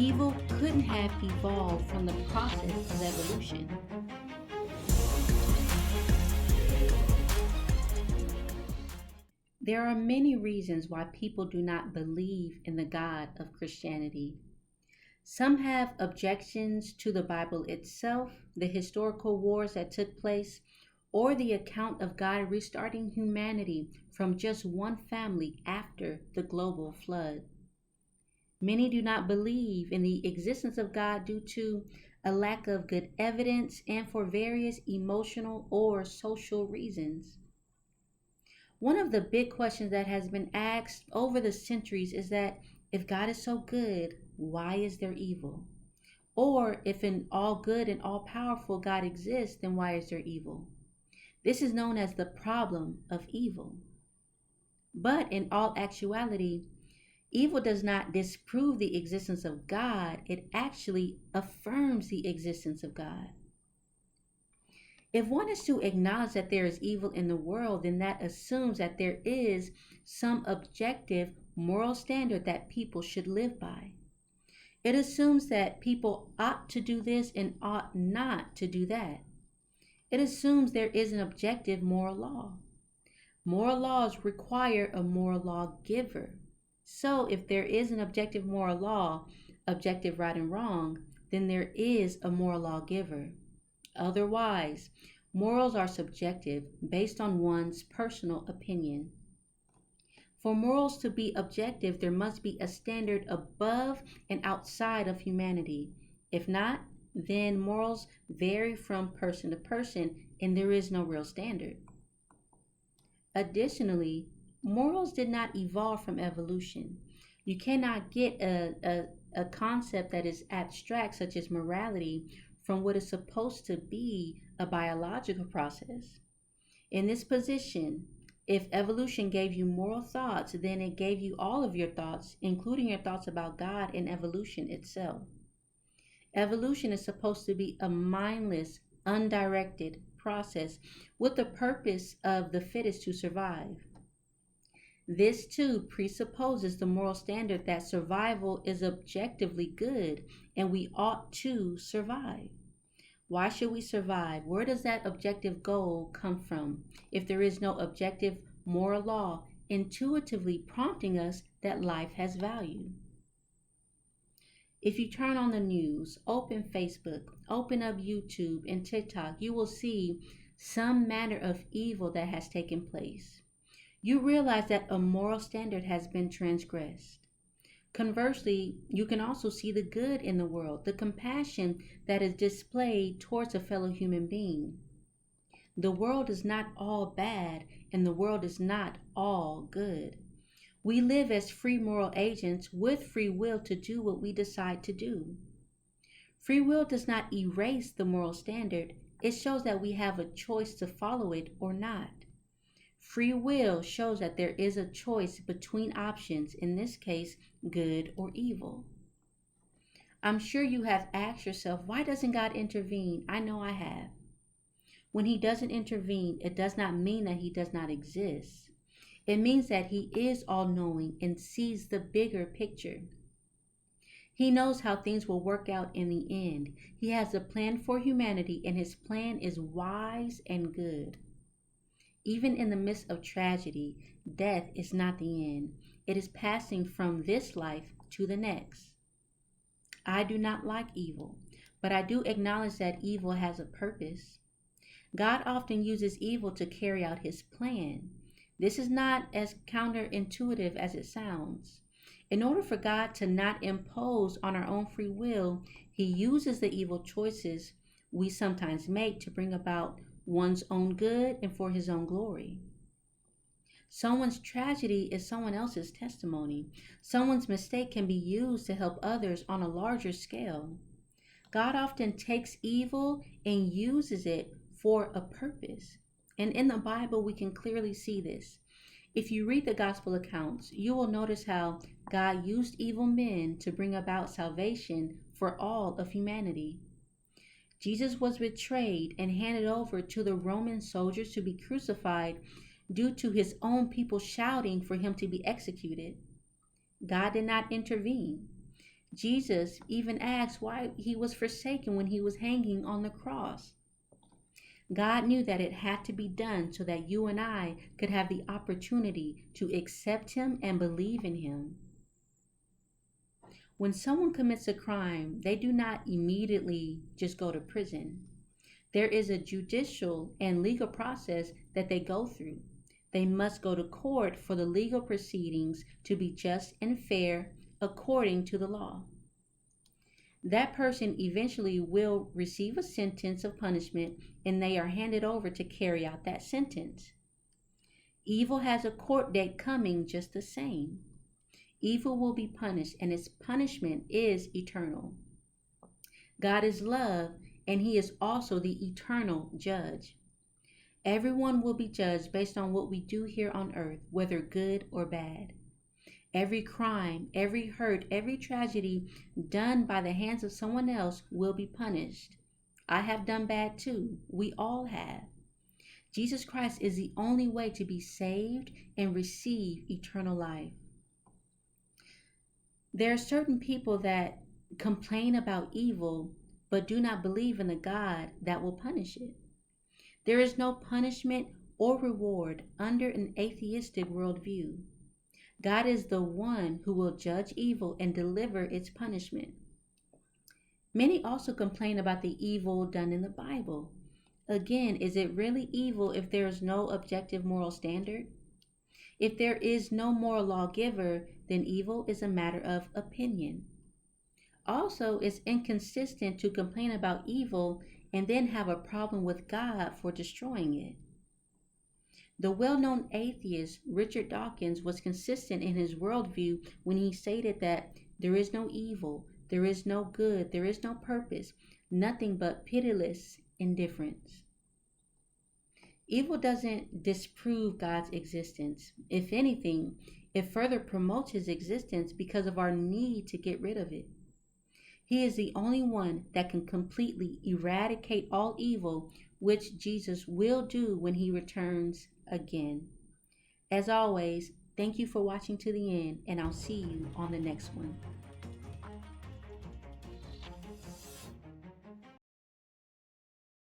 Evil couldn't have evolved from the process of evolution. There are many reasons why people do not believe in the God of Christianity. Some have objections to the Bible itself, the historical wars that took place, or the account of God restarting humanity from just one family after the global flood. Many do not believe in the existence of God due to a lack of good evidence and for various emotional or social reasons. One of the big questions that has been asked over the centuries is that if God is so good, why is there evil? Or if an all good and all powerful God exists, then why is there evil? This is known as the problem of evil. But in all actuality, evil does not disprove the existence of God, it actually affirms the existence of God. If one is to acknowledge that there is evil in the world, then that assumes that there is some objective moral standard that people should live by. It assumes that people ought to do this and ought not to do that. It assumes there is an objective moral law. Moral laws require a moral lawgiver. So if there is an objective moral law, objective right and wrong, then there is a moral lawgiver. Otherwise, morals are subjective based on one's personal opinion. For morals to be objective, there must be a standard above and outside of humanity. If not, then morals vary from person to person and there is no real standard. Additionally, morals did not evolve from evolution. You cannot get a concept that is abstract, such as morality, from what is supposed to be a biological process. In this position, if evolution gave you moral thoughts, then it gave you all of your thoughts, including your thoughts about God and evolution itself. Evolution is supposed to be a mindless, undirected process with the purpose of the fittest to survive. This too presupposes the moral standard that survival is objectively good and we ought to survive. Why should we survive? Where does that objective goal come from if there is no objective moral law intuitively prompting us that life has value? If you turn on the news, open Facebook, open up YouTube and TikTok, you will see some manner of evil that has taken place. You realize that a moral standard has been transgressed. Conversely, you can also see the good in the world, the compassion that is displayed towards a fellow human being. The world is not all bad and the world is not all good. We live as free moral agents with free will to do what we decide to do. Free will does not erase the moral standard. It shows that we have a choice to follow it or not. Free will shows that there is a choice between options, in this case, good or evil. I'm sure you have asked yourself, why doesn't God intervene? I know I have. When he doesn't intervene, it does not mean that he does not exist. It means that he is all-knowing and sees the bigger picture. He knows how things will work out in the end. He has a plan for humanity and his plan is wise and good. Even in the midst of tragedy, death is not the end. It is passing from this life to the next. I do not like evil, but I do acknowledge that evil has a purpose. God often uses evil to carry out his plan. This is not as counterintuitive as it sounds. In order for God to not impose on our own free will, he uses the evil choices we sometimes make to bring about one's own good and for his own glory. Someone's tragedy is someone else's testimony. Someone's mistake can be used to help others on a larger scale. God often takes evil and uses it for a purpose. And in the Bible, we can clearly see this. If you read the gospel accounts, you will notice how God used evil men to bring about salvation for all of humanity. Jesus was betrayed and handed over to the Roman soldiers to be crucified due to his own people shouting for him to be executed. God did not intervene. Jesus even asked why he was forsaken when he was hanging on the cross. God knew that it had to be done so that you and I could have the opportunity to accept him and believe in him. When someone commits a crime, they do not immediately just go to prison. There is a judicial and legal process that they go through. They must go to court for the legal proceedings to be just and fair according to the law. That person eventually will receive a sentence of punishment and they are handed over to carry out that sentence. Evil has a court date coming just the same. Evil will be punished and its punishment is eternal. God is love and he is also the eternal judge. Everyone will be judged based on what we do here on earth, whether good or bad. Every crime, every hurt, every tragedy done by the hands of someone else will be punished. I have done bad too. We all have. Jesus Christ is the only way to be saved and receive eternal life. There are certain people that complain about evil but do not believe in the God that will punish it. There is no punishment or reward under an atheistic worldview. God is the one who will judge evil and deliver its punishment. Many also complain about the evil done in the Bible. Again, is it really evil if there is no objective moral standard? If there is no moral lawgiver, then evil is a matter of opinion. Also, it's inconsistent to complain about evil and then have a problem with God for destroying it. The well-known atheist Richard Dawkins was consistent in his worldview when he stated that there is no evil, there is no good, there is no purpose, nothing but pitiless indifference. Evil doesn't disprove God's existence. If anything, it further promotes his existence because of our need to get rid of it. He is the only one that can completely eradicate all evil, which Jesus will do when he returns again. As always, thank you for watching to the end, and I'll see you on the next one.